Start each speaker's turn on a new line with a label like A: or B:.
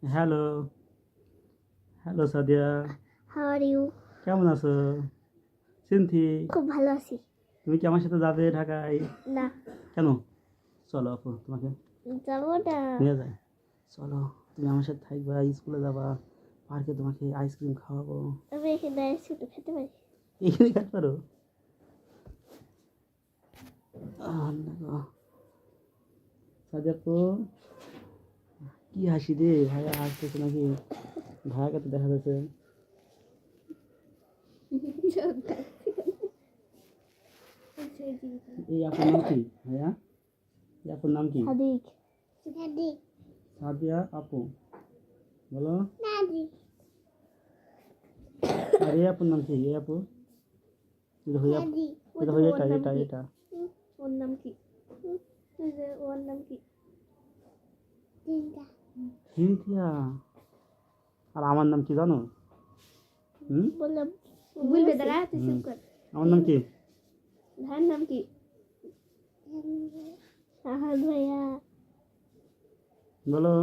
A: Hello, hello Sadia.
B: How are you?
A: কেমন আছো? সিনথি,
B: খুব ভালো আছি।
A: তুমি কি আমার সাথে যাবে ঢাকায়?
B: না,
A: কেন? চলো আপু, তোমাকে
B: যাবো না।
A: নিয়ে যায়। চলো, তুমি আমার সাথে থাকবা, স্কুলে যাবা, পার্কে তোমাকে আইসক্রিম খাওয়াবো।
B: আমি এখানে শুধু খেতে পারি।
A: এখানে খেতে পারো? আল্লাহ গো। সাদিয়া আপু, কি হাসি রে, ভাইয়া হাসতেছে নাকি? ভাইয়াকে তো দেখা যাচ্ছে। এই আপুর নাম কি ভাইয়া? এই আপুর নাম কি?
B: সাদিক। সাদিক।
A: সাদিয়া আপু, বলো।
B: সাদিক।
A: আর এই আপুর নাম কি? এই আপু, এটা হয়ে
B: সাদিক।
A: এটা হয়ে এটা এটা এটা
B: ওর নাম কি? ওর নাম কি? তিনটা।
A: সিনথিয়া। আর আমার নাম কি জানো?
B: বললাম বলবে, দাঁড়া তুই চুপ কর।
A: আমার নাম কি?
B: ভাইয়ের নাম কি? সাহাদ ভাইয়া।
A: বলো।